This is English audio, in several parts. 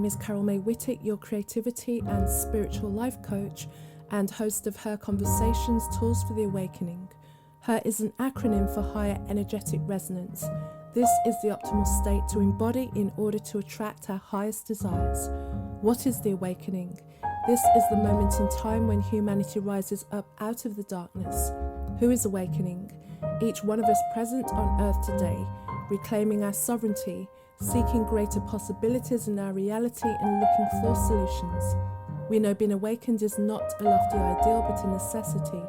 name is Carol May Whittick, your creativity and spiritual life coach and host of Her Conversations, Tools for the Awakening. Her is an acronym for Higher Energetic Resonance. This is the optimal state to embody in order to attract our highest desires. What is the awakening? This is the moment in time when humanity rises up out of the darkness. Who is awakening? Each one of us present on earth today, reclaiming our sovereignty, seeking greater possibilities in our reality and looking for solutions. We know being awakened is not a lofty ideal but a necessity.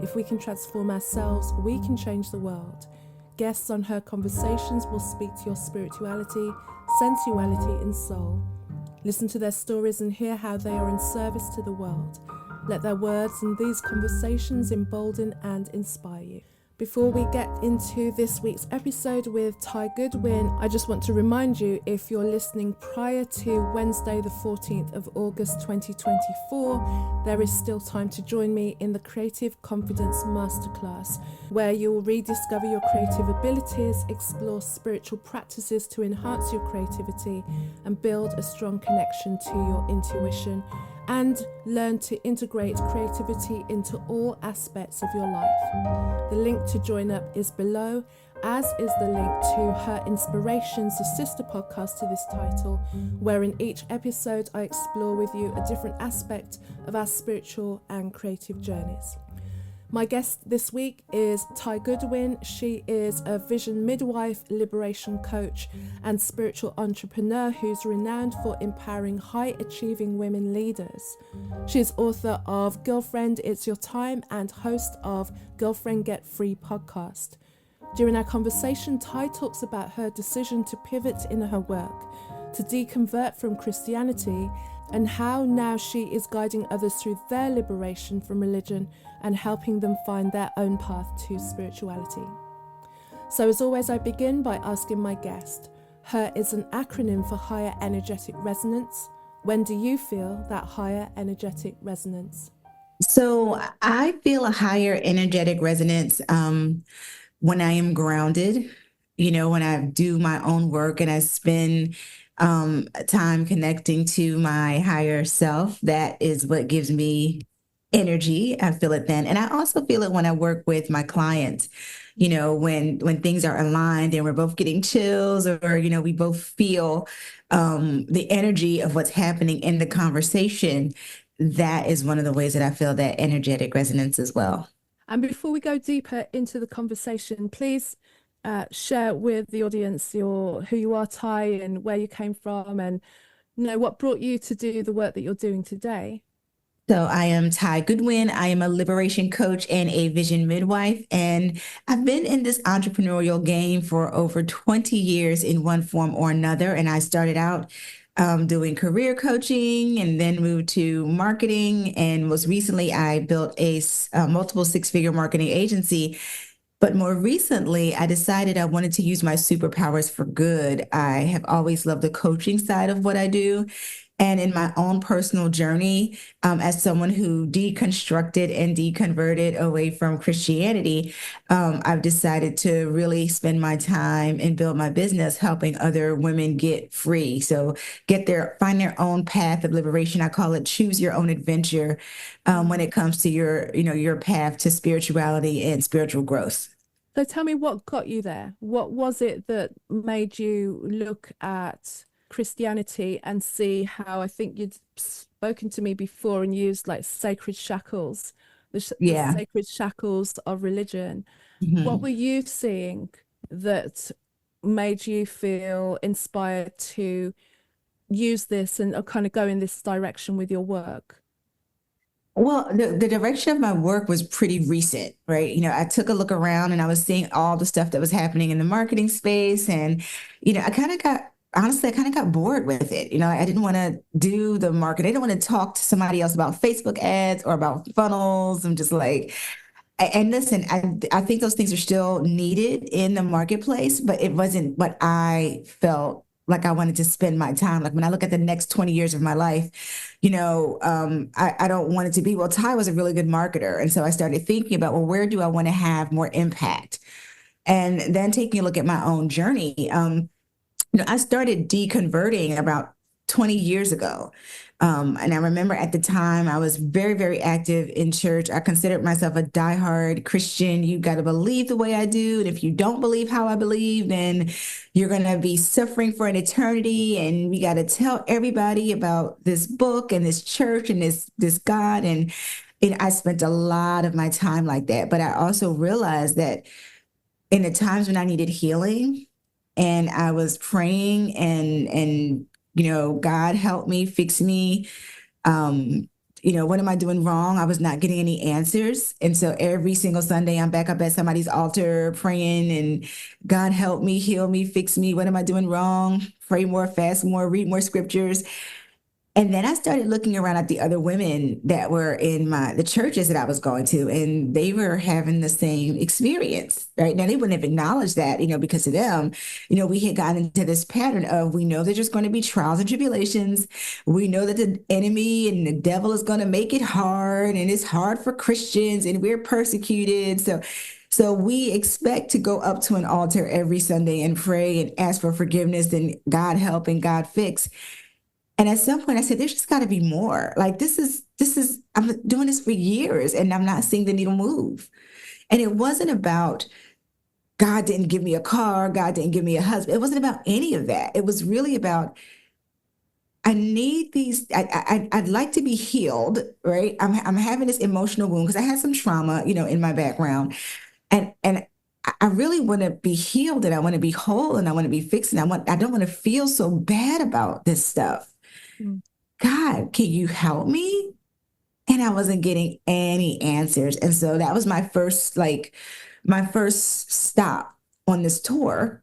If we can transform ourselves, we can change the world. Guests on Her Conversations will speak to your spirituality, sensuality and soul. Listen to their stories and hear how they are in service to the world. Let their words and these conversations embolden and inspire you. Before we get into this week's episode with Tai Goodwin, I just want to remind you, if you're listening prior to Wednesday the 14th of August 2024, there is still time to join me in the Creative Confidence Masterclass, where you'll rediscover your creative abilities, explore spiritual practices to enhance your creativity, and build a strong connection to your intuition, and learn to integrate creativity into all aspects of your life. The link to join up is below, as is the link to Her Inspirations, the sister podcast to this title, where in each episode I explore with you a different aspect of our spiritual and creative journeys. My guest this week is Tai Goodwin. She is a vision midwife, liberation coach, and spiritual entrepreneur who's renowned for empowering high-achieving women leaders. She is author of Girlfriend, It's Your Time and host of Girlfriend Get Free podcast. During our conversation, Tai talks about her decision to pivot in her work, to deconvert from Christianity, and how now she is guiding others through their liberation from religion and helping them find their own path to spirituality. So as always, I begin by asking my guest, HER is an acronym for Higher Energetic Resonance. When do you feel that higher energetic resonance? So I feel a higher energetic resonance when I am grounded, when I do my own work and I spend time connecting to my higher self. That is what gives me energy. I feel it then. And I also feel it when I work with my clients, when things are aligned and we're both getting chills or, we both feel the energy of what's happening in the conversation. That is one of the ways that I feel that energetic resonance as well. And before we go deeper into the conversation, please share with the audience who you are, Tai, and where you came from, and what brought you to do the work that you're doing today. So I am Tai Goodwin. I am a liberation coach and a vision midwife, and I've been in this entrepreneurial game for over 20 years in one form or another. And I started out doing career coaching and then moved to marketing. And most recently, I built a multiple six-figure marketing agency. But more recently, I decided I wanted to use my superpowers for good. I have always loved the coaching side of what I do. And in my own personal journey, as someone who deconstructed and deconverted away from Christianity, I've decided to really spend my time and build my business helping other women get free. So find their own path of liberation. I call it choose your own adventure when it comes to your path to spirituality and spiritual growth. So tell me, what got you there? What was it that made you look at Christianity and see how, I think you'd spoken to me before and used like sacred shackles, the sacred shackles of religion. Mm-hmm. What were you seeing that made you feel inspired to use this and kind of go in this direction with your work? Well, the direction of my work was pretty recent, right? I took a look around and I was seeing all the stuff that was happening in the marketing space. And, I kind of got bored with it. I didn't want to do the market. I didn't want to talk to somebody else about Facebook ads or about funnels. I'm just like, and listen, I think those things are still needed in the marketplace, but it wasn't what I felt like I wanted to spend my time. Like when I look at the next 20 years of my life, I don't want it to be, well, Tai was a really good marketer. And so I started thinking about, well, where do I want to have more impact? And then taking a look at my own journey, I started deconverting about 20 years ago. And I remember at the time I was very, very active in church. I considered myself a diehard Christian. You got to believe the way I do. And if you don't believe how I believe, then you're going to be suffering for an eternity. And we got to tell everybody about this book and this church and this God. And I spent a lot of my time like that. But I also realized that in the times when I needed healing and I was praying and God help me, fix me. What am I doing wrong? I was not getting any answers. And so every single Sunday, I'm back up at somebody's altar praying and God help me, heal me, fix me. What am I doing wrong? Pray more, fast more, read more scriptures. And then I started looking around at the other women that were in the churches that I was going to, and they were having the same experience, right? Now they wouldn't have acknowledged that, because of them, we had gotten into this pattern of, we know there's just going to be trials and tribulations. We know that the enemy and the devil is going to make it hard, and it's hard for Christians, and we're persecuted. So we expect to go up to an altar every Sunday and pray and ask for forgiveness and God help and God fix. And at some point I said, there's just got to be more. Like, I'm doing this for years and I'm not seeing the needle move. And it wasn't about God didn't give me a car, God didn't give me a husband. It wasn't about any of that. It was really about, I need these, I'd like to be healed, right? I'm having this emotional wound because I had some trauma, in my background. And I really want to be healed and I want to be whole and I want to be fixed. And I don't want to feel so bad about this stuff. God, can you help me? And I wasn't getting any answers. And so that was my first stop on this tour,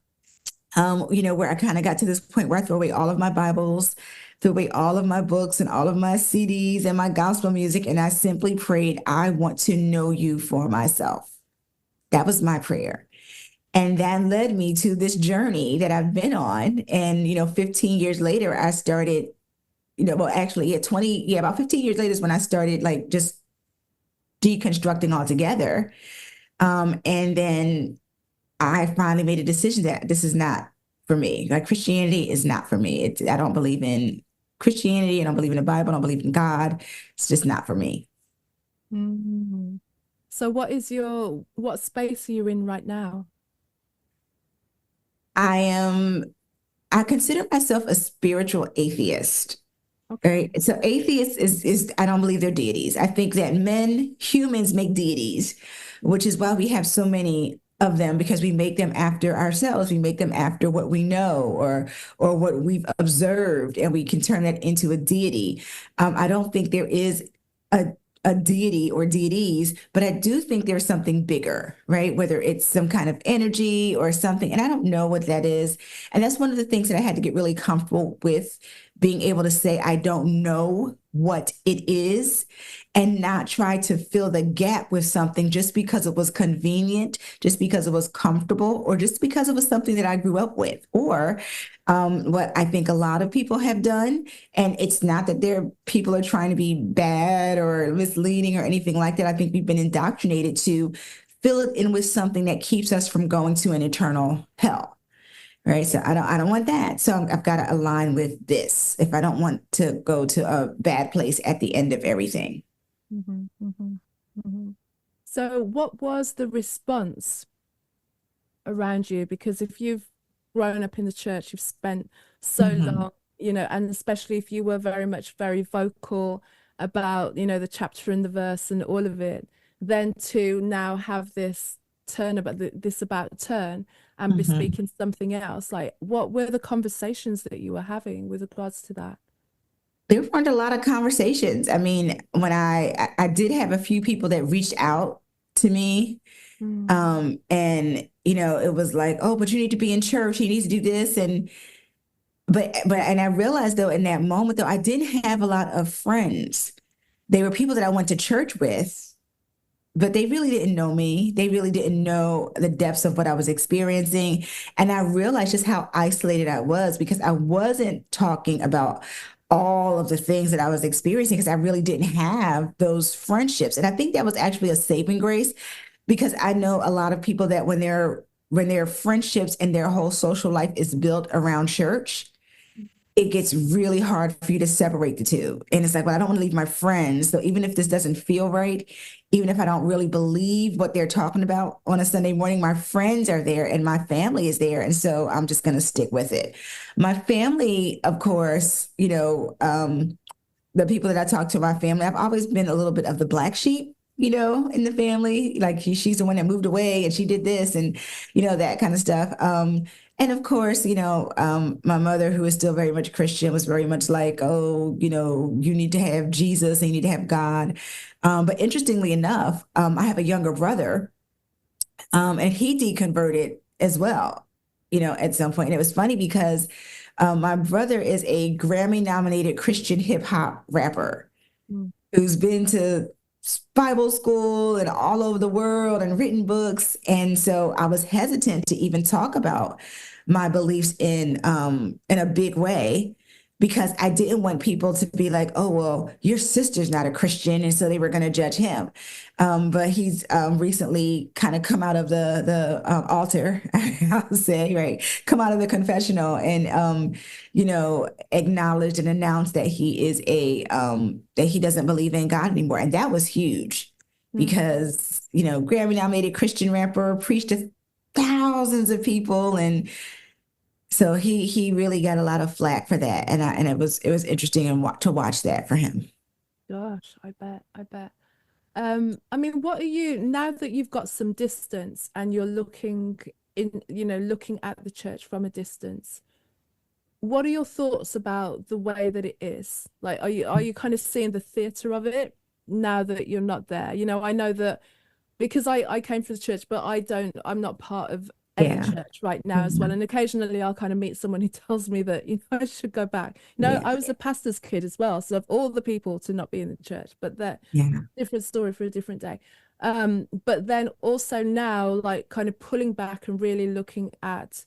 where I kind of got to this point where I threw away all of my Bibles, threw away all of my books and all of my CDs and my gospel music. And I simply prayed, I want to know you for myself. That was my prayer. And that led me to this journey that I've been on. And, 15 years later, I started about 15 years later is when I started just deconstructing altogether. And then I finally made a decision that this is not for me. Like, Christianity is not for me. I don't believe in Christianity. I don't believe in the Bible. I don't believe in God. It's just not for me. Mm. So what space are you in right now? I consider myself a spiritual atheist. Okay. Right. So atheists is I don't believe they're deities. I think that humans make deities, which is why we have so many of them, because we make them after ourselves. We make them after what we know or what we've observed, and we can turn that into a deity. I don't think there is a deity or deities, but I do think there's something bigger, right? Whether it's some kind of energy or something, and I don't know what that is. And that's one of the things that I had to get really comfortable with, being able to say, I don't know what it is, and not try to fill the gap with something just because it was convenient, just because it was comfortable, or just because it was something that I grew up with, or what I think a lot of people have done. And it's not that people are trying to be bad or misleading or anything like that. I think we've been indoctrinated to fill it in with something that keeps us from going to an eternal hell. Right. So I don't want that. So I've got to align with this if I don't want to go to a bad place at the end of everything. Mm-hmm, mm-hmm, mm-hmm. So what was the response around you? Because if you've grown up in the church, you've spent so long, and especially if you were very vocal about, the chapter and the verse and all of it, then to now have this turn about turn and be speaking something else. Like, what were the conversations that you were having with regards to that? There weren't a lot of conversations. I mean, when I did have a few people that reached out to me, and it was like, oh, but you need to be in church. You need to do this, and I realized though in that moment though I didn't have a lot of friends. They were people that I went to church with, but they really didn't know me. They really didn't know the depths of what I was experiencing. And I realized just how isolated I was, because I wasn't talking about all of the things that I was experiencing, because I really didn't have those friendships. And I think that was actually a saving grace, because I know a lot of people that when their friendships and their whole social life is built around church, it gets really hard for you to separate the two. And it's like, well, I don't want to leave my friends. So even if this doesn't feel right, even if I don't really believe what they're talking about on a Sunday morning, my friends are there and my family is there. And so I'm just going to stick with it. My family, of course, the people that I talk to, my family, I've always been a little bit of the black sheep, in the family. Like she's the one that moved away and she did this and, that kind of stuff. And of course, my mother, who is still very much Christian, was very much like, oh, you need to have Jesus and you need to have God. But interestingly enough, I have a younger brother, and he deconverted as well, at some point. And it was funny because my brother is a Grammy nominated Christian hip hop rapper Mm. who's been to Bible school and all over the world and written books. And so I was hesitant to even talk about my beliefs in a big way because I didn't want people to be like, oh, well, your sister's not a Christian. And so they were going to judge him. But he's recently kind of come out of the altar, I'll say, right, come out of the confessional and, acknowledged and announced that he is that he doesn't believe in God anymore. And that was huge Mm. because, Grammy nominated Christian rapper preached to thousands of people. And so he really got a lot of flack for that. And it was interesting to watch that for him. Gosh, I bet. I mean, what are you, now that you've got some distance and you're looking at the church from a distance, what are your thoughts about the way that it is? Like, are you kind of seeing the theater of it now that you're not there? I know that because I came from the church, but I'm not part of any Yeah. church right now as well. Mhm. And occasionally I'll kind of meet someone who tells me that, I should go back. Yeah. I was a pastor's kid as well. So of all the people to not be in the church, but that Yeah. different story for a different day. But then also now, like kind of pulling back and really looking at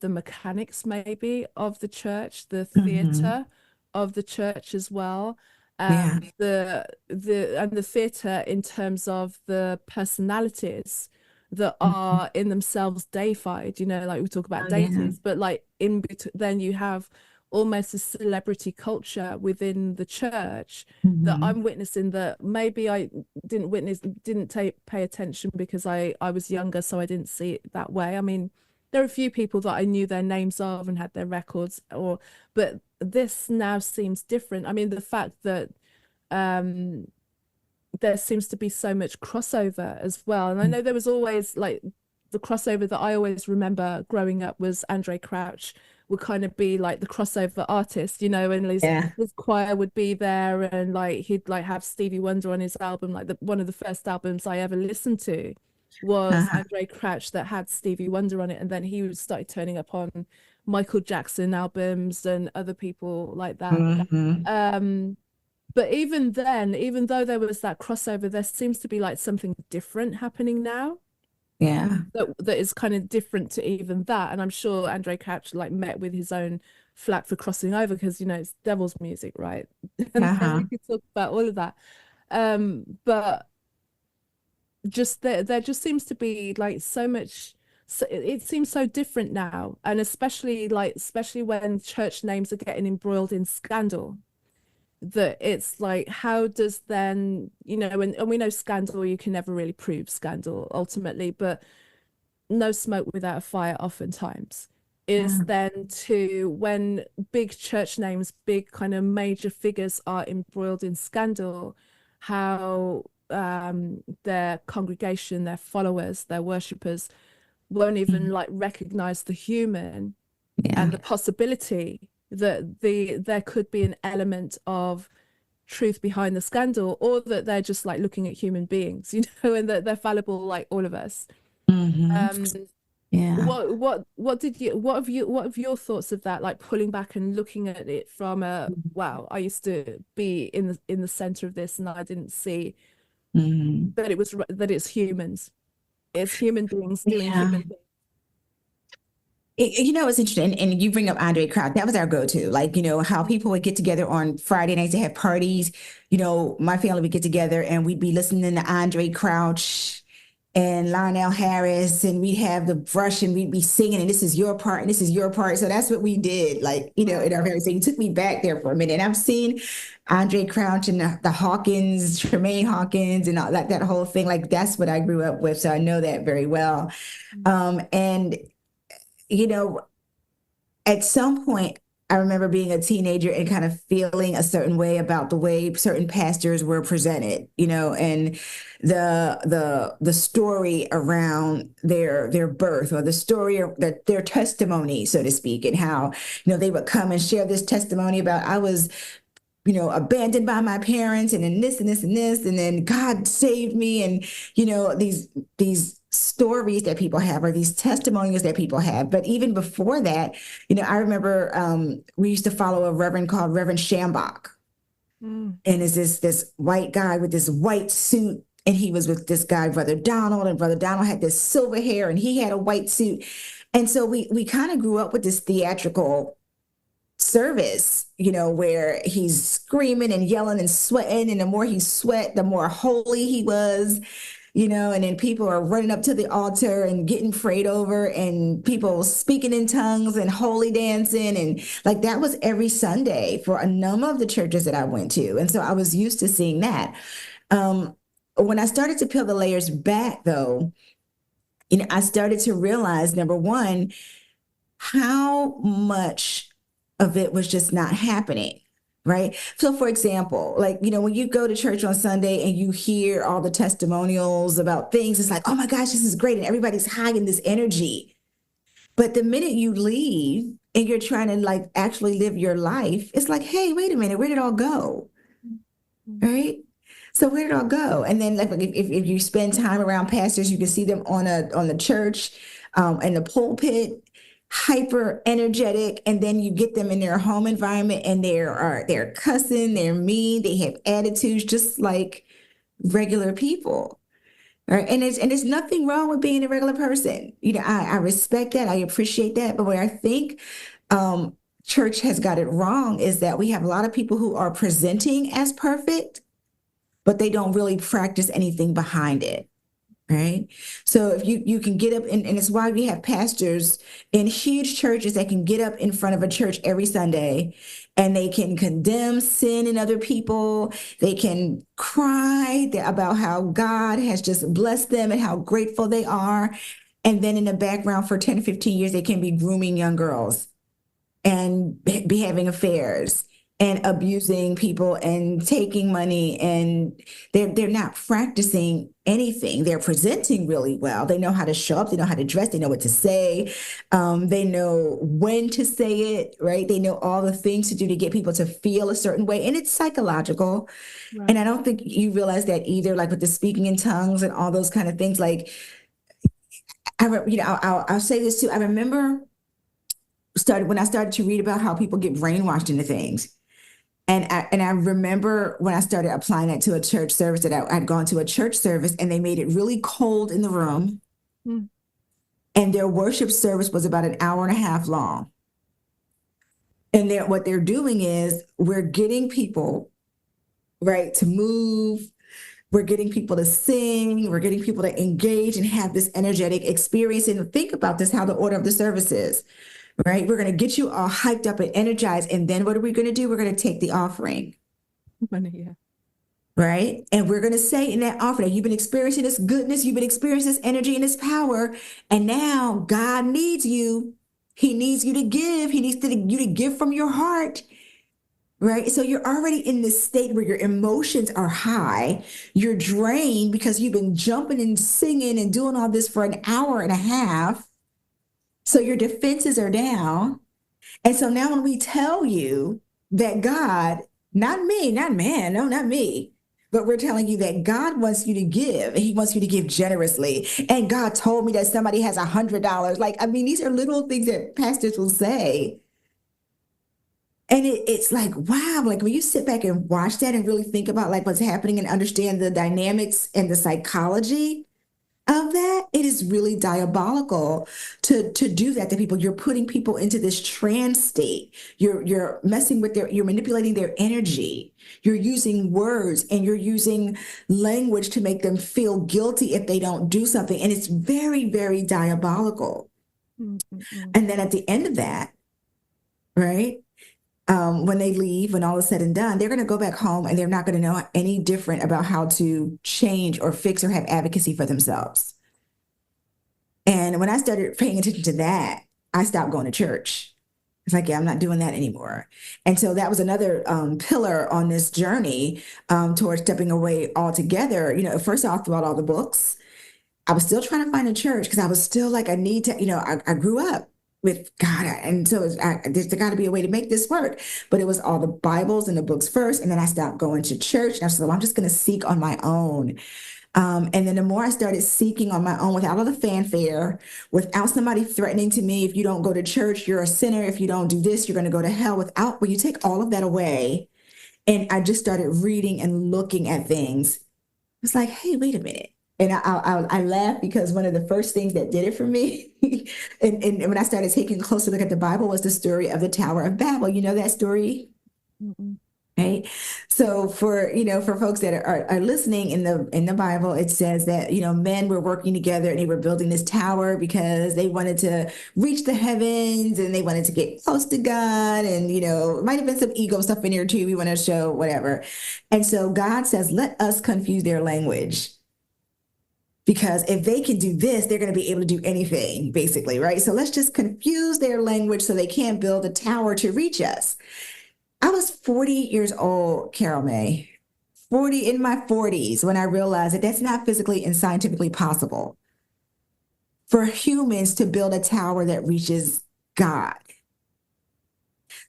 the mechanics maybe of the church, the Hmm. theater of the church as well. Yeah. The theater in terms of the personalities that Mhm. are in themselves deified, like we talk about Oh, yeah. deities, but like in between then you have almost a celebrity culture within the church that Hmm. I'm witnessing that maybe I didn't pay attention because I was younger, so I didn't see it that way. I mean, there are a few people that I knew their names of and had their records, but this now seems different. I mean, the fact that um there seems to be so much crossover as well. And I know there was always like the crossover that I always remember growing up was Andre Crouch would kind of be like the crossover artist, and Yeah. his choir would be there and like he'd like have Stevie Wonder on his album. Like one of the first albums I ever listened to was Uh-huh. Andre Crouch that had Stevie Wonder on it. And then he started turning up on Michael Jackson albums and other people like that. Hmm. Um, but even then, even though there was that crossover, there seems to be like something different happening now Yeah. that is kind of different to even that. And I'm sure Andre Crouch like met with his own flack for crossing over because it's devil's music, right? And then we Uh-huh. could talk about all of that. But just there just seems to be like so much. So it seems so different now, and especially when church names are getting embroiled in scandal, that it's like how does then and we know scandal, you can never really prove scandal ultimately, but no smoke without a fire oftentimes is Yeah. then to when big church names, big kind of major figures are embroiled in scandal, how their congregation, their followers, their worshippers won't even Mhm. like recognize the human Yeah. and the possibility that there could be an element of truth behind the scandal, or that they're just like looking at human beings, and that they're fallible like all of us. Hmm. Um, Yeah. what have your thoughts of that? Like pulling back and looking at it from a wow, I used to be in the center of this, and I didn't see Hmm. that it's humans, it's human beings doing Yeah. human things. It's interesting, and you bring up Andre Crouch. That was our go-to. Like, how people would get together on Friday nights to have parties. My family would get together and we'd be listening to Andre Crouch and Lionel Harris, and we'd have the brush and we'd be singing, and this is your part, and this is your part. So that's what we did, like, in our very thing. It took me back there for a minute. And I've seen Andre Crouch and the Hawkins, Tremaine Hawkins, and all that whole thing. Like, that's what I grew up with. So I know that very well. And, at some point, I remember being a teenager and kind of feeling a certain way about the way certain pastors were presented, and the story around their birth, or the story of their testimony, so to speak, and how, they would come and share this testimony about, I was, abandoned by my parents, and then this and this and this, and then God saved me. And, these stories that people have, or these testimonials that people have. But even before that, I remember we used to follow a reverend called Reverend Shambach. And it's this white guy with this white suit. And he was with this guy, Brother Donald, and Brother Donald had this silver hair and he had a white suit. And so we kind of grew up with this theatrical service, where he's screaming and yelling and sweating. And the more he sweat, the more holy he was, and then people are running up to the altar and getting prayed over, and people speaking in tongues and holy dancing. And like, that was every Sunday for a number of the churches that I went to. And so I was used to seeing that. When I started to peel the layers back, though, I started to realize, number one, how much of it was just not happening. Right. So, for example, like, when you go to church on Sunday and you hear all the testimonials about things, it's like, oh my gosh, this is great. And everybody's high in this energy. But the minute you leave and you're trying to like actually live your life, it's like, hey, wait a minute, where did it all go? Right. So where did it all go? And then, like, if you spend time around pastors, you can see them on the church, in the pulpit, hyper energetic, and then you get them in their home environment and they're cussing, they're mean, they have attitudes just like regular people. Right. And there's nothing wrong with being a regular person. I respect that, I appreciate that. But where I think church has got it wrong is that we have a lot of people who are presenting as perfect, but they don't really practice anything behind it. Right. So if you can get up, and it's why we have pastors in huge churches that can get up in front of a church every Sunday and they can condemn sin in other people. They can cry about how God has just blessed them and how grateful they are. And then in the background for 10 or 15 years, they can be grooming young girls and be having affairs and abusing people and taking money, and they're not practicing anything. They're presenting really well. They know how to show up. They know how to dress. They know what to say. They know when to say it, right? They know all the things to do to get people to feel a certain way, and it's psychological. Right. And I don't think you realize that either, like with the speaking in tongues and all those kind of things. Like, I'll say this too. I remember when I started to read about how people get brainwashed into things. And I remember when I started applying that to a church service, that I'd gone to a church service and they made it really cold in the room. And their worship service was about an hour and a half long. And what they're doing is we're getting people, right, to move. We're getting people to sing. We're getting people to engage and have this energetic experience. And think about this, how the order of the service is. Right. We're going to get you all hyped up and energized. And then what are we going to do? We're going to take the offering. Yeah. Right. And we're going to say in that offering, you've been experiencing this goodness, you've been experiencing this energy and this power. And now God needs you. He needs you to give. He needs you to give from your heart. Right. So you're already in this state where your emotions are high. You're drained because you've been jumping and singing and doing all this for an hour and a half. So your defenses are down. And so now when we tell you that God, not me, not man, no, not me, but we're telling you that God wants you to give, and he wants you to give generously. And God told me that somebody has $100. Like, I mean, these are little things that pastors will say. And it's like, wow, like when you sit back and watch that and really think about like what's happening and understand the dynamics and the psychology, of that, it is really diabolical to do that to people. You're putting people into this trance state. You're messing with you're manipulating their energy. You're using words and you're using language to make them feel guilty if they don't do something. And it's very, very diabolical. Mm-mm-mm. And then at the end of that, right? When they leave, when all is said and done, they're going to go back home and they're not going to know any different about how to change or fix or have advocacy for themselves. And when I started paying attention to that, I stopped going to church. It's like, yeah, I'm not doing that anymore. And so that was another pillar on this journey towards stepping away altogether. At first I threw out all the books. I was still trying to find a church because I was still like, I need to, I grew up with God. And so there's got to be a way to make this work. But it was all the Bibles and the books first. And then I stopped going to church. And I said, well, I'm just going to seek on my own. And then the more I started seeking on my own without all the fanfare, without somebody threatening to me, if you don't go to church, you're a sinner. If you don't do this, you're going to go to hell. When you take all of that away, and I just started reading and looking at things, it's like, hey, wait a minute. And I laugh because one of the first things that did it for me, and when I started taking a closer look at the Bible, was the story of the Tower of Babel. You know that story? Mm-mm. Right. So for folks that are listening in the Bible, it says that, men were working together and they were building this tower because they wanted to reach the heavens and they wanted to get close to God. And, it might have been some ego stuff in here too. We want to show whatever. And so God says, let us confuse their language. Because if they can do this, they're going to be able to do anything, basically, right? So let's just confuse their language so they can't build a tower to reach us. I was 40 years old, Carol May, 40 in my 40s, when I realized that that's not physically and scientifically possible for humans to build a tower that reaches God.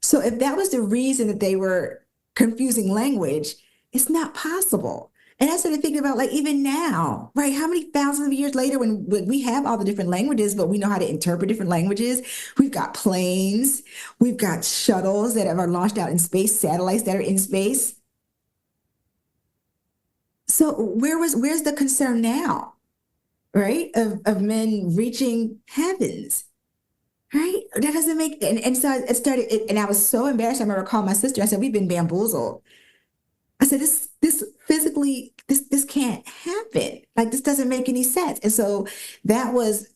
So if that was the reason that they were confusing language, it's not possible. And I started thinking about, like, even now, right? How many thousands of years later, when we have all the different languages, but we know how to interpret different languages, we've got planes, we've got shuttles that are launched out in space, satellites that are in space. So where's the concern now, right? Of men reaching heavens, right? That doesn't make, and so it started, and I was so embarrassed. I remember calling my sister. I said, we've been bamboozled. I said, this physically, this can't happen. Like, this doesn't make any sense. And so that was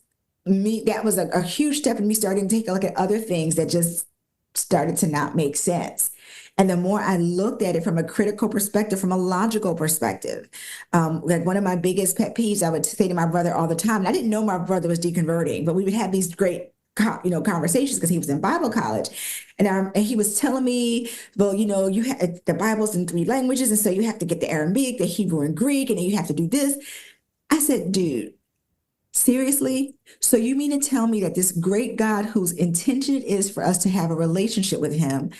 me. That was a huge step in me starting to take a look at other things that just started to not make sense. And the more I looked at it from a critical perspective, from a logical perspective, like one of my biggest pet peeves, I would say to my brother all the time, and I didn't know my brother was deconverting, but we would have these great conversations because he was in Bible college. And he was telling me, well, the Bible's in 3 languages. And so you have to get the Aramaic, the Hebrew and Greek, and then you have to do this. I said, dude, seriously? So you mean to tell me that this great God whose intention it is for us to have a relationship with him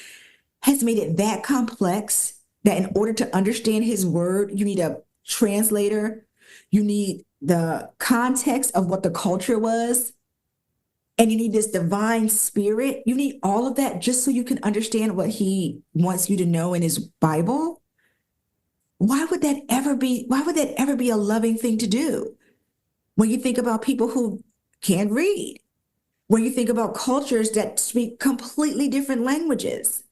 has made it that complex that in order to understand his word, you need a translator, you need the context of what the culture was, and you need this divine spirit. You need all of that just so you can understand what he wants you to know in his Bible. Why would that ever be a loving thing to do? When you think about people who can't read, when you think about cultures that speak completely different languages,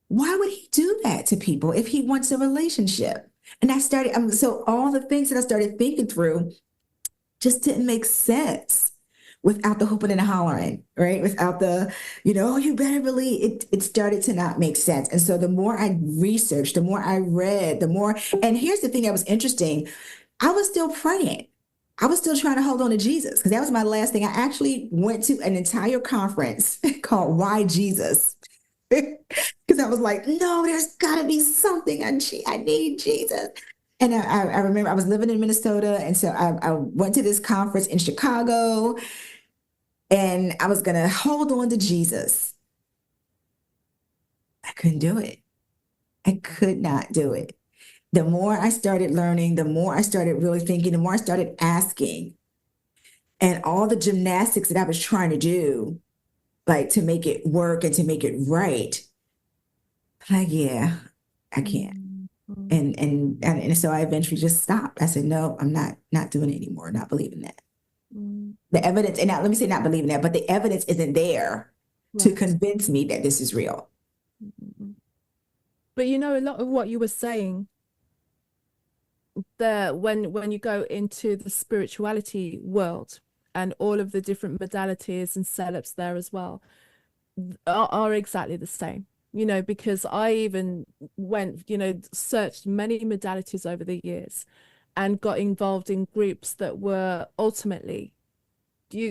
why would he do that to people if he wants a relationship? And so all the things that I started thinking through just didn't make sense without the hooping and the hollering, right? Without the, oh, you better believe it started to not make sense. And so the more I researched, the more I read, and here's the thing that was interesting. I was still praying. I was still trying to hold on to Jesus because that was my last thing. I actually went to an entire conference called Why Jesus? Because I was like, no, there's got to be something. I need Jesus. And I remember I was living in Minnesota. And so I went to this conference in Chicago and I was going to hold on to Jesus. I couldn't do it. I could not do it. The more I started learning, the more I started really thinking, the more I started asking, and all the gymnastics that I was trying to do, like to make it work and to make it right. Like, yeah, I can't. Mm, And so I eventually just stopped. I said, no, I'm not doing it anymore, not believing that. mm. The evidence, and now let me say not believing that, but the evidence isn't there to Right. convince me that this is real. Mm. But you know, a lot of what you were saying there, when you go into the spirituality world and all of the different modalities and setups there as well, are exactly the same. You know, because I even went, searched many modalities over the years and got involved in groups that were ultimately,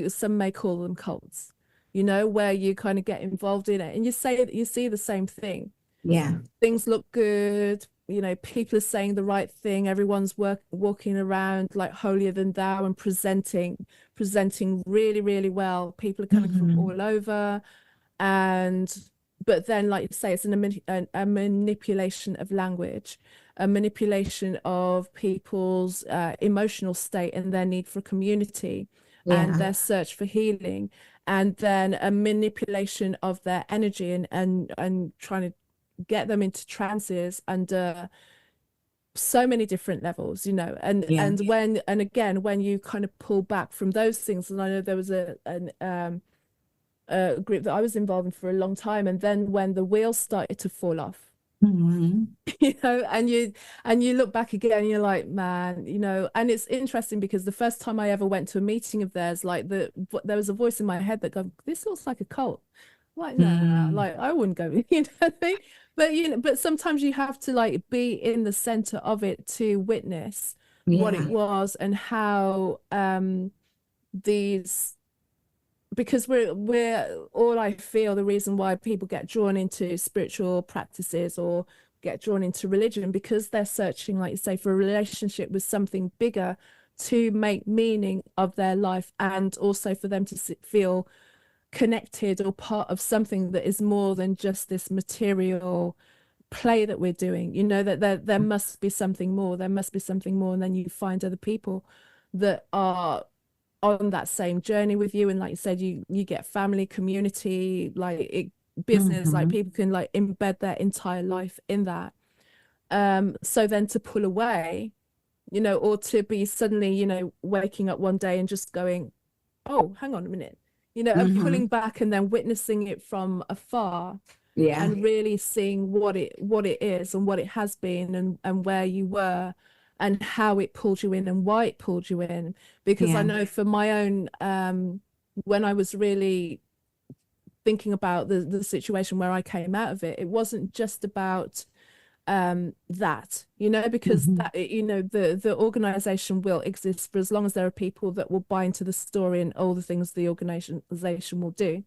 some may call them cults, where you kind of get involved in it and you see the same thing. Yeah. Things look good, people are saying the right thing, everyone's walking around like holier than thou and presenting really, really well. People are coming from Hmm. all over, and but then, like you say, it's a manipulation of language, a manipulation of people's emotional state and their need for community and Yeah. their search for healing, and then a manipulation of their energy and trying to get them into trances under so many different levels, and Yeah. and when and again when you kind of pull back from those things. And I know there was a group that I was involved in for a long time, and then when the wheels started to fall off, Hmm. and you look back again and you're like, man, and it's interesting because the first time I ever went to a meeting of theirs, like there was a voice in my head that go, this looks like a cult. Like, no, no, no, Hmm. like I wouldn't go, what I mean? But but sometimes you have to like be in the center of it to witness what it Yeah. was and how these, because we're all, I feel the reason why people get drawn into spiritual practices or get drawn into religion, because they're searching, like you say, for a relationship with something bigger to make meaning of their life, and also for them to feel connected or part of something that is more than just this material play that we're doing. That there must be something more, there must be something more. And then you find other people that are on that same journey with you, and like you said, you get family, community, business, like Hmm. people can like embed their entire life in that. So then to pull away, or to be suddenly, waking up one day and just going, oh, hang on a minute, and pulling Hmm. back and then witnessing it from afar Yeah. and really seeing what it is and what it has been, and where you were and how it pulled you in and why it pulled you in. Because I Yeah. know for my own, when I was really thinking about the situation where I came out of it, it wasn't just about that, because Hmm. that, the organization will exist for as long as there are people that will buy into the story and all the things the organization will do.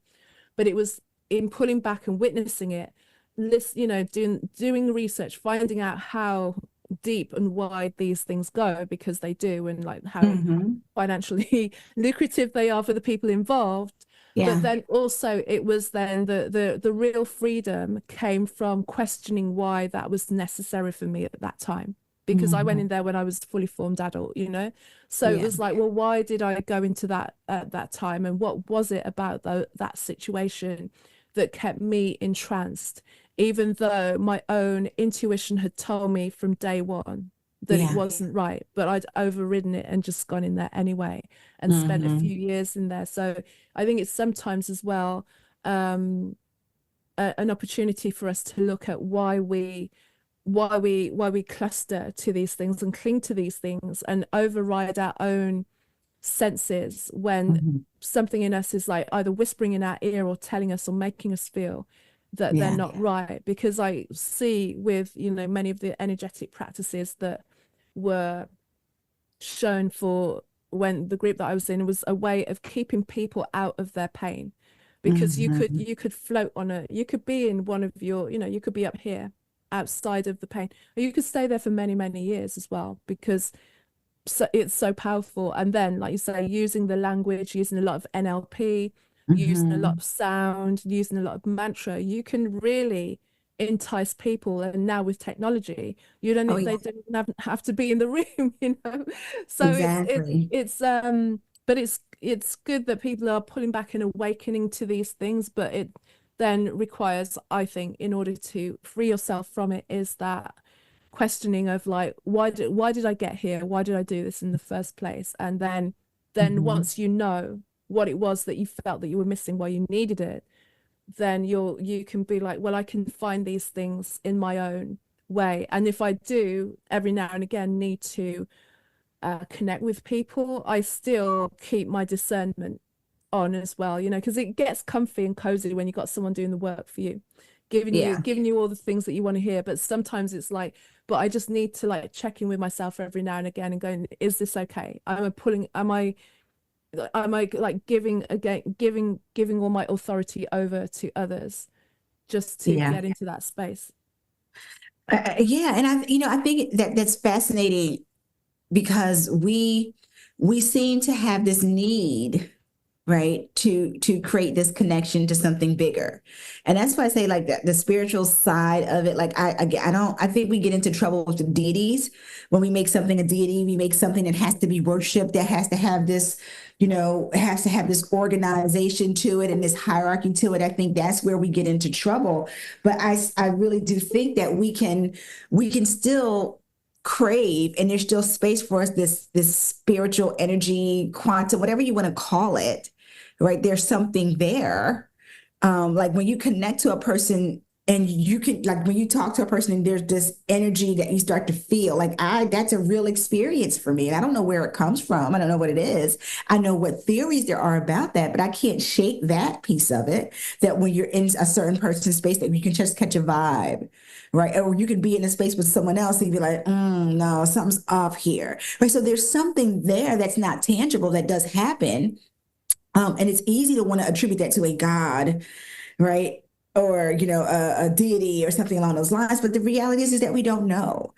But it was in pulling back and witnessing it, doing research, finding out how deep and wide these things go, because they do, and like how Hmm. financially lucrative they are for the people involved. But Yeah. then also it was then the real freedom came from questioning why that was necessary for me at that time, because I went Hmm. in there when I was fully formed adult. So it Yeah. was like, well, why did I go into that at that time, and what was it about that situation that kept me entranced, even though my own intuition had told me from day one that it Yeah. wasn't right, but I'd overridden it and just gone in there anyway and spent a Hmm. few years in there. So I think it's sometimes as well, um, an opportunity for us to look at why we cluster to these things and cling to these things and override our own senses when Hmm. something in us is like either whispering in our ear or telling us or making us feel that they're Yeah. not right. Because I see with, many of the energetic practices that were shown for when the group that I was in was a way of keeping people out of their pain, because you could Hmm. you could float on you could be in one of your, you could be up here outside of the pain, or you could stay there for many, many years as well, because it's so powerful. And then, like you say, using the language, using a lot of NLP, using a lot Hmm. of sound, using a lot of mantra, you can really entice people. And now with technology, you don't Oh, they yeah. don't even have to be in the room. So Exactly. but it's good that people are pulling back and awakening to these things, but it then requires, I think, in order to free yourself from it, is that questioning of like, why did I get here? Why did I do this in the first place? And then once you know what it was that you felt that you were missing, why you needed it, then you can be like, well, I can find these things in my own way. And if I do every now and again need to connect with people, I still keep my discernment on as well, because it gets comfy and cozy when you've got someone doing the work for you, giving you all the things that you want to hear. But sometimes it's like, but I just need to like check in with myself every now and again and going, is this okay? Am I like giving all my authority over to others just to Yeah. get into that space? Yeah. And I think that that's fascinating because we seem to have this need, right, to create this connection to something bigger. And that's why I say like the spiritual side of it, like I think we get into trouble with the deities. When we make something a deity, we make something that has to be worshiped, that has to have this, it has to have this organization to it and this hierarchy to it. I think that's where we get into trouble. But I really do think that we can still crave, and there's still space for us, this spiritual energy, quantum, whatever you want to call it, right? There's something there. Like when you connect to a person and you can, like when you talk to a person and there's this energy that you start to feel, like that's a real experience for me. And I don't know where it comes from. I don't know what it is. I know what theories there are about that, but I can't shake that piece of it, that when you're in a certain person's space that you can just catch a vibe, right? Or you could be in a space with someone else and you'd be like, no, something's off here, right? So there's something there that's not tangible that does happen. And it's easy to want to attribute that to a God, right? Or, a deity or something along those lines. But the reality is that we don't know.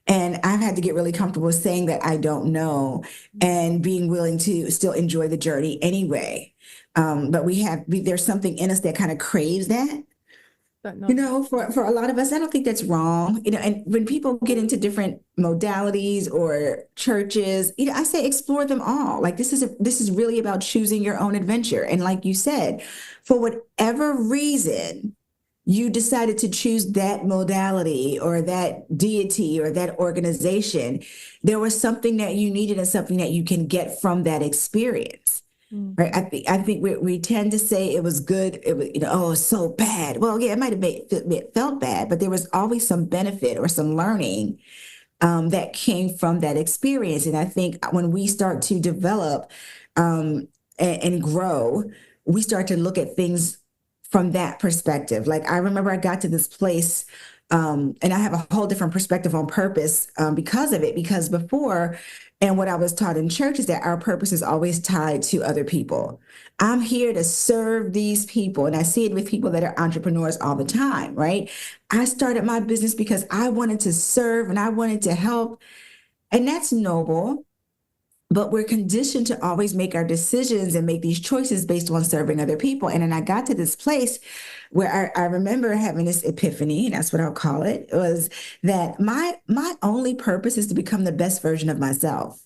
And I've had to get really comfortable with saying that I don't know and being willing to still enjoy the journey anyway. But there's something in us that kind of craves that. For a lot of us, I don't think that's wrong. And when people get into different modalities or churches, I say explore them all. Like this is really about choosing your own adventure. And like you said, for whatever reason, you decided to choose that modality or that deity or that organization, there was something that you needed and something that you can get from that experience. Right. I think we tend to say it was good. It was, oh, it's so bad. Well, yeah, it might have felt bad, but there was always some benefit or some learning that came from that experience. And I think when we start to develop and grow, we start to look at things from that perspective. Like I remember I got to this place and I have a whole different perspective on purpose because of it, because before, and what I was taught in church is that our purpose is always tied to other people. I'm here to serve these people. And I see it with people that are entrepreneurs all the time, right? I started my business because I wanted to serve and I wanted to help. And that's noble. But we're conditioned to always make our decisions and make these choices based on serving other people. And then I got to this place where I remember having this epiphany, and that's what I'll call it, was that my only purpose is to become the best version of myself.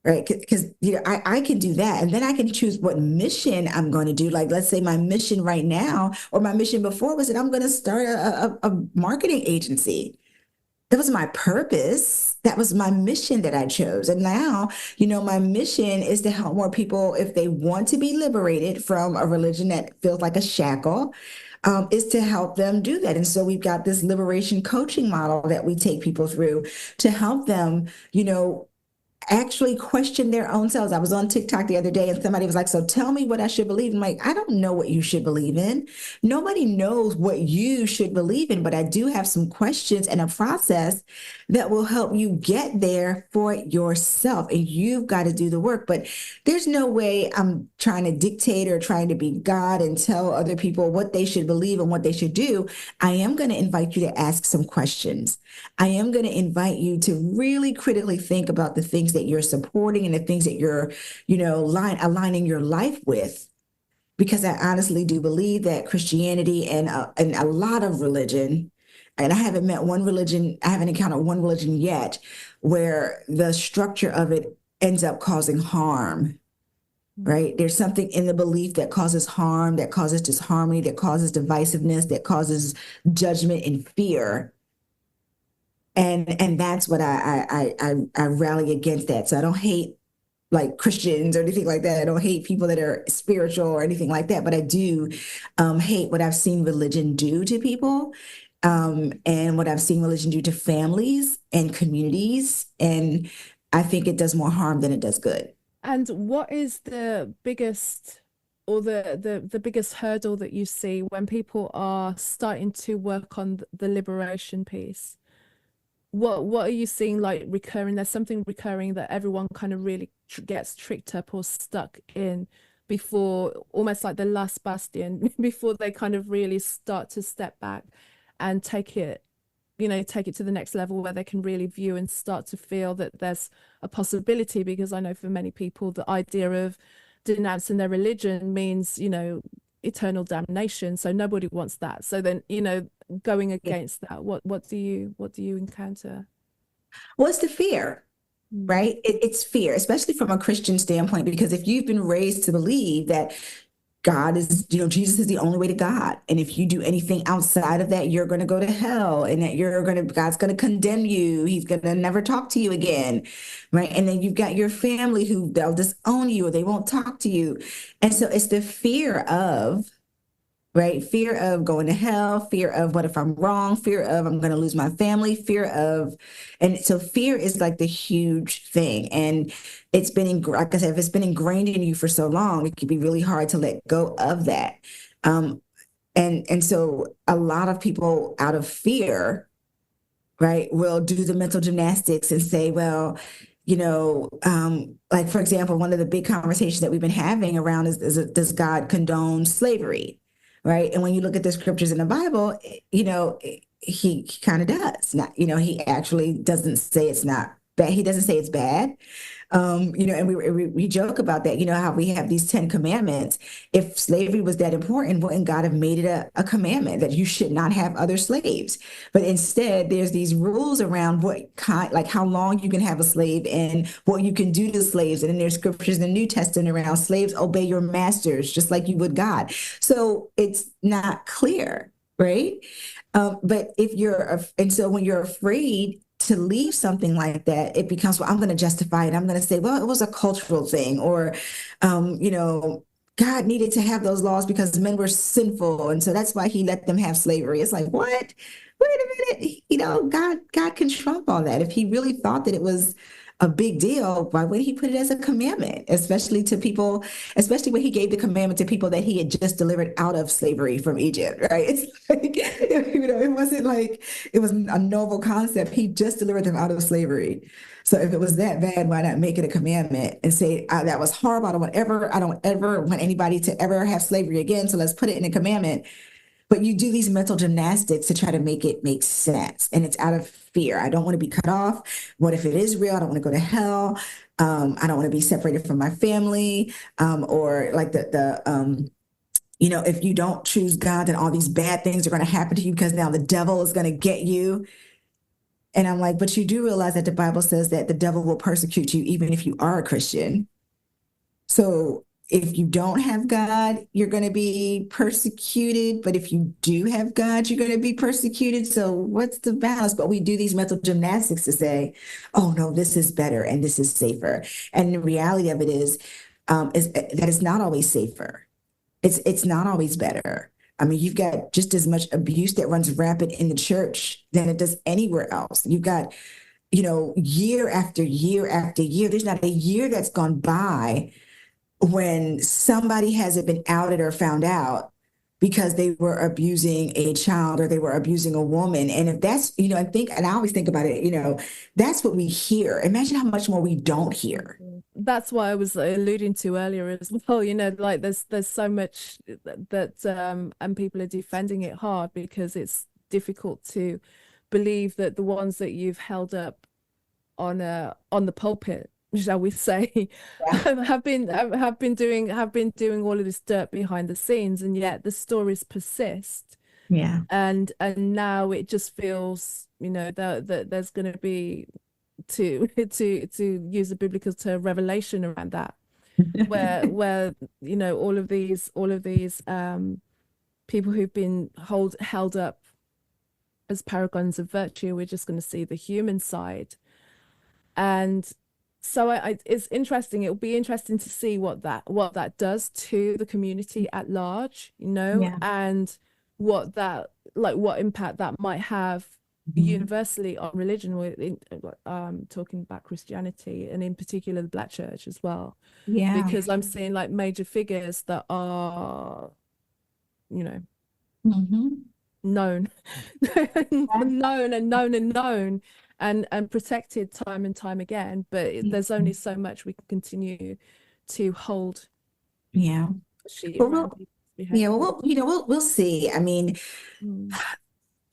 Right. Because I can do that. And then I can choose what mission I'm going to do. Like, let's say my mission right now, or my mission before was that I'm going to start a marketing agency. That was my purpose. That was my mission that I chose. And now, my mission is to help more people if they want to be liberated from a religion that feels like a shackle, is to help them do that. And so we've got this liberation coaching model that we take people through to help them, actually question their own selves. I was on TikTok the other day and somebody was like, so tell me what I should believe. I'm like, I don't know what you should believe in. Nobody knows what you should believe in, but I do have some questions and a process that will help you get there for yourself. And you've got to do the work. But there's no way I'm trying to dictate or trying to be God and tell other people what they should believe and what they should do. I am going to invite you to ask some questions. I am going to invite you to really critically think about the things that you're supporting and the things that you're, aligning your life with. Because I honestly do believe that Christianity and a lot of religion, and I haven't encountered one religion yet where the structure of it ends up causing harm. Right? There's something in the belief that causes harm, that causes disharmony, that causes divisiveness, that causes judgment and fear. And that's what I rally against that. So I don't hate like Christians or anything like that. I don't hate people that are spiritual or anything like that, but I do hate what I've seen religion do to people, and what I've seen religion do to families and communities. And I think it does more harm than it does good. And what is the biggest or the biggest hurdle that you see when people are starting to work on the liberation piece? What are you seeing like recurring? There's something recurring that everyone kind of really gets tricked up or stuck in before, almost like the last bastion, before they kind of really start to step back and take it, take it to the next level where they can really view and start to feel that there's a possibility. Because I know for many people, the idea of denouncing their religion means, eternal damnation. So nobody wants that. So then, going against that, what do you encounter? Well, it's the fear, right? It's fear, especially from a Christian standpoint, because if you've been raised to believe that God is, Jesus is the only way to God. And if you do anything outside of that, you're going to go to hell, and that God's going to condemn you. He's going to never talk to you again. Right. And then you've got your family who they'll disown you or they won't talk to you. And so it's the fear of, right? Fear of going to hell, fear of what if I'm wrong, fear of I'm going to lose my family, and so fear is like the huge thing. And it's been, like I said, if it's been ingrained in you for so long, it can be really hard to let go of that. And so a lot of people out of fear, right, will do the mental gymnastics and say, well, like for example, one of the big conversations that we've been having around is does God condone slavery? Right. And when you look at the scriptures in the Bible, he kind of does not, he actually doesn't say it's not bad. He doesn't say it's bad. And we joke about that, how we have these 10 commandments. If slavery was that important, wouldn't God have made it a commandment that you should not have other slaves? But instead, there's these rules around like how long you can have a slave and what you can do to slaves. And then there's scriptures in the New Testament around slaves obey your masters, just like you would God. So it's not clear, right? But so when you're afraid to leave something like that, it becomes, well, I'm going to justify it. I'm going to say, well, it was a cultural thing, or, God needed to have those laws because men were sinful. And so that's why he let them have slavery. It's like, what? Wait a minute. God can trump all that. If he really thought that it was a big deal, why would he put it as a commandment, especially to people, especially when he gave the commandment to people that he had just delivered out of slavery from Egypt, right? It's like, it wasn't like it was a novel concept. He just delivered them out of slavery. So if it was that bad, why not make it a commandment and say, that was horrible. I don't ever want anybody to ever have slavery again. So let's put it in a commandment. But you do these mental gymnastics to try to make it make sense. And it's out of fear. I don't want to be cut off. What if it is real? I don't want to go to hell. I don't want to be separated from my family. Or like if you don't choose God, then all these bad things are going to happen to you because now the devil is going to get you. And I'm like, but you do realize that the Bible says that the devil will persecute you even if you are a Christian. So if you don't have God, you're going to be persecuted. But if you do have God, you're going to be persecuted. So what's the balance? But we do these mental gymnastics to say, oh, no, this is better and this is safer. And the reality of it is that it's not always safer. It's not always better. I mean, you've got just as much abuse that runs rampant in the church than it does anywhere else. You've got, year after year after year. There's not a year that's gone by when somebody hasn't been outed or found out because they were abusing a child or they were abusing a woman. And if that's, and I always think about it, that's what we hear. Imagine how much more we don't hear. That's what I was alluding to earlier as well. Like there's so much that and people are defending it hard because it's difficult to believe that the ones that you've held up on the pulpit, shall we say, have been doing all of this dirt behind the scenes, and yet the stories persist. Yeah. And now it just feels, that there's going to be, to use a biblical term, revelation around that, where all of these people who've been held up as paragons of virtue. We're just going to see the human side. And so it's interesting. It'll be interesting to see what that does to the community at large, Yeah. and what impact that might have universally on religion, talking about Christianity, and in particular the Black church as well. Yeah. Because I'm seeing like major figures that are, Mhm. known known and protected time and time again, but there's only so much we can continue to hold Yeah. sheet Well, around we'll, people's yeah, behavior. well, we'll see. I mean, Mm.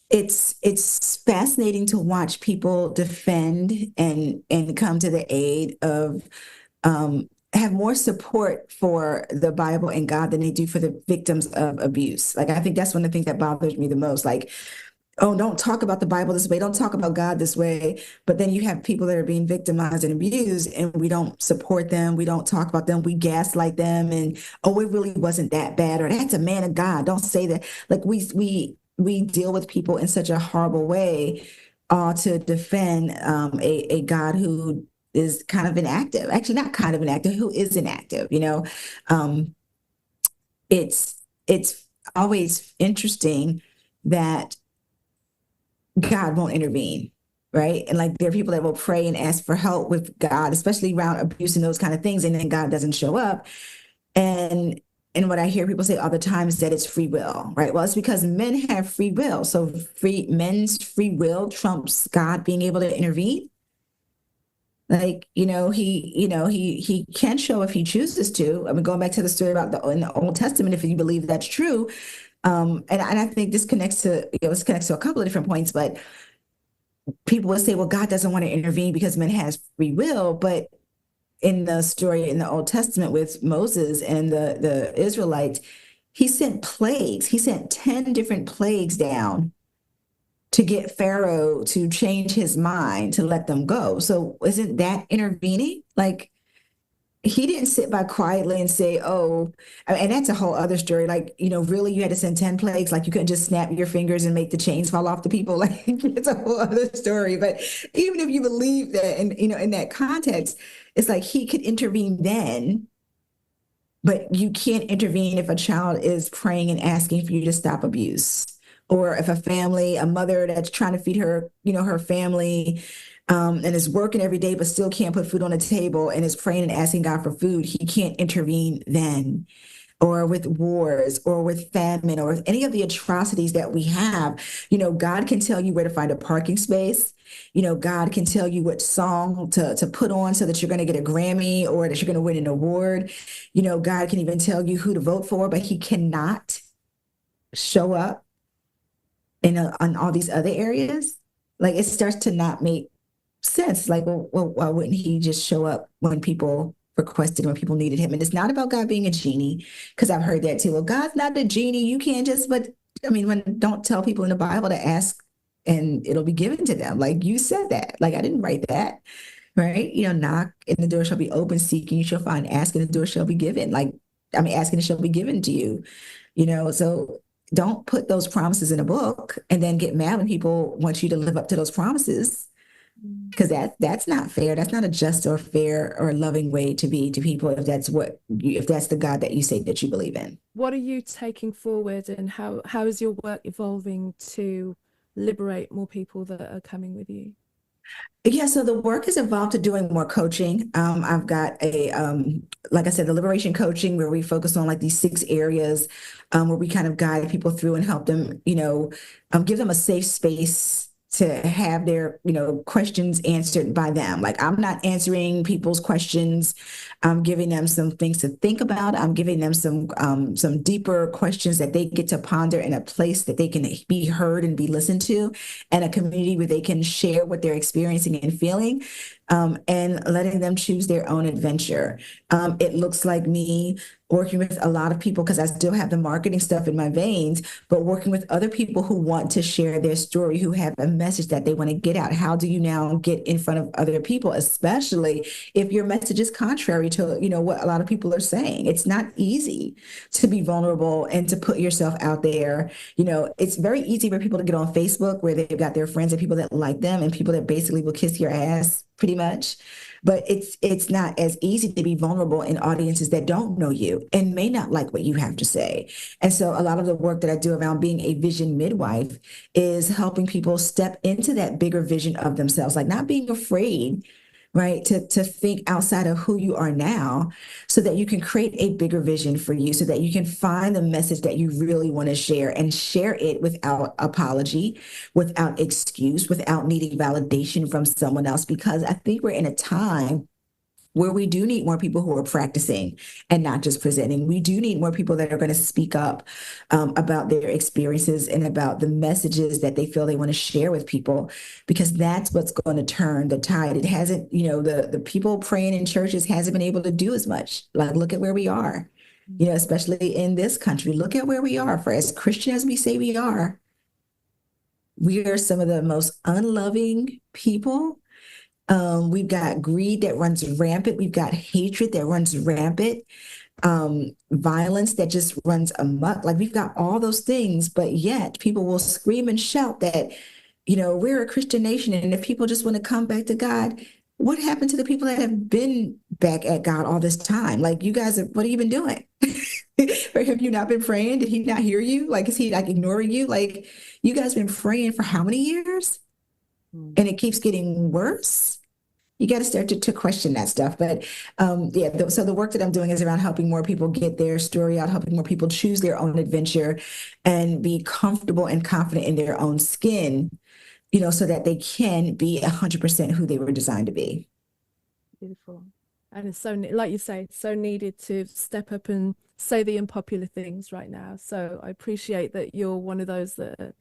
it's fascinating to watch people defend and come to the aid of have more support for the Bible and God than they do for the victims of abuse. Like, I think that's one of the things that bothers me the most. Like, oh, don't talk about the Bible this way, don't talk about God this way. But then you have people that are being victimized and abused, and we don't support them, we don't talk about them, we gaslight them, and oh, it really wasn't that bad, or that's a man of God. Don't say that. Like, we deal with people in such a horrible way, to defend a God who is kind of inactive. Actually, not kind of inactive, who is inactive. Um, it's always interesting that God won't intervene, right? And like, there are people that will pray and ask for help with God, especially around abuse and those kind of things, and then God doesn't show up. And what I hear people say all the time is that it's free will, right? Well, it's because men have free will. So men's free will trumps God being able to intervene. Like, he can show if he chooses to. I mean, going back to the story about in the Old Testament, if you believe that's true. And I think this connects to, this connects to a couple of different points, but people would say, well, God doesn't want to intervene because man has free will. But in the story in the Old Testament with Moses and the Israelites, he sent plagues. He sent 10 different plagues down to get Pharaoh to change his mind to let them go. So isn't that intervening? Like, he didn't sit by quietly and say, oh, and that's a whole other story. Like, really, you had to send 10 plagues. Like, you couldn't just snap your fingers and make the chains fall off the people. Like, it's a whole other story. But even if you believe that, and, in that context, it's like he could intervene then, but you can't intervene if a child is praying and asking for you to stop abuse. Or if a mother that's trying to feed her, her family, and is working every day, but still can't put food on the table and is praying and asking God for food, he can't intervene then. Or with wars, or with famine, or with any of the atrocities that we have, God can tell you where to find a parking space. God can tell you what song to put on so that you're going to get a Grammy or that you're going to win an award. God can even tell you who to vote for, but he cannot show up on all these other areas. Like, it starts to not make sense. Like, well, why wouldn't he just show up when people requested, when people needed him? And it's not about God being a genie, because I've heard that too. Well, God's not a genie. You can't just, but I mean, don't tell people in the Bible to ask and it'll be given to them. Like, you said that. Like, I didn't write that, right? Knock and the door shall be open, seeking you shall find, asking the door shall be given. Like, I mean, asking it shall be given to you, so don't put those promises in a book and then get mad when people want you to live up to those promises, because that's not fair. That's not a just or fair or loving way to be to people, if that's the God that you say that you believe in. What are you taking forward, and how is your work evolving to liberate more people that are coming with you? Yeah, so the work has evolved to doing more coaching. I've got like I said, the liberation coaching, where we focus on like these 6 areas, where we kind of guide people through and help them, give them a safe space to have their, questions answered by them. Like, I'm not answering people's questions. I'm giving them some things to think about. I'm giving them some deeper questions that they get to ponder in a place that they can be heard and be listened to, and a community where they can share what they're experiencing and feeling. and letting them choose their own adventure. It looks like me working with a lot of people because I still have the marketing stuff in my veins, but working with other people who want to share their story, who have a message that they want to get out. How do you now get in front of other people, especially if your message is contrary to, what a lot of people are saying? It's not easy to be vulnerable and to put yourself out there. It's very easy for people to get on Facebook where they've got their friends and people that like them and people that basically will kiss your ass pretty much. But it's not as easy to be vulnerable in audiences that don't know you and may not like what you have to say. And so a lot of the work that I do around being a vision midwife is helping people step into that bigger vision of themselves, like not being afraid, right, to think outside of who you are now so that you can create a bigger vision for you, so that you can find the message that you really want to share and share it without apology, without excuse, without needing validation from someone else. Because I think we're in a time where we do need more people who are practicing and not just presenting. We do need more people that are going to speak up about their experiences and about the messages that they feel they want to share with people, because that's what's going to turn the tide. It hasn't, the people praying in churches hasn't been able to do as much. Like, look at where we are, especially in this country. Look at where we are. For as Christian as we say we are some of the most unloving people. We've got greed that runs rampant. We've got hatred that runs rampant. Violence that just runs amok. Like, we've got all those things, but yet people will scream and shout that, we're a Christian nation. And if people just want to come back to God, what happened to the people that have been back at God all this time? Like, you guys, what have you been doing? Or have you not been praying? Did he not hear you? Like, is he like ignoring you? Like, you guys been praying for how many years? And it keeps getting worse. You got to start to question that stuff. But so the work that I'm doing is around helping more people get their story out, helping more people choose their own adventure and be comfortable and confident in their own skin, so that they can be 100% who they were designed to be. Beautiful. And it's so, like you say, so needed to step up and say the unpopular things right now. So I appreciate that you're one of those that are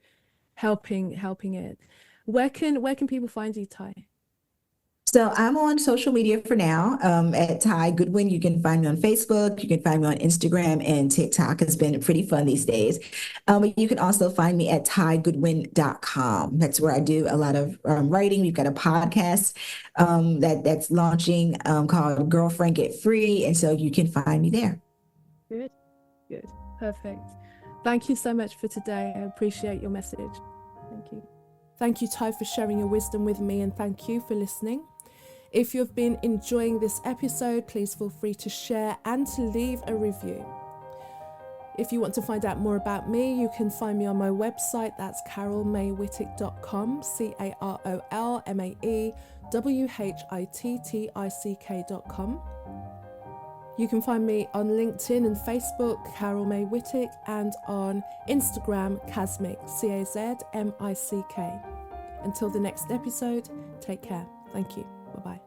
helping it. Where can people find you, Tai? So I'm on social media for now at Tai Goodwin. You can find me on Facebook. You can find me on Instagram, and TikTok has been pretty fun these days. But you can also find me at taigoodwin.com. That's where I do a lot of writing. We've got a podcast that's launching called Girlfriend Get Free. And so you can find me there. Good. Perfect. Thank you so much for today. I appreciate your message. Thank you. Thank you, Tai, for sharing your wisdom with me, and thank you for listening. If you've been enjoying this episode, please feel free to share and to leave a review. If you want to find out more about me, you can find me on my website. That's carolmaywhittick.com, carolmaywhittick.com. You can find me on LinkedIn and Facebook, Carol May Whittick, and on Instagram, Kazmick, Cazmick. Until the next episode, take care. Thank you. Bye-bye.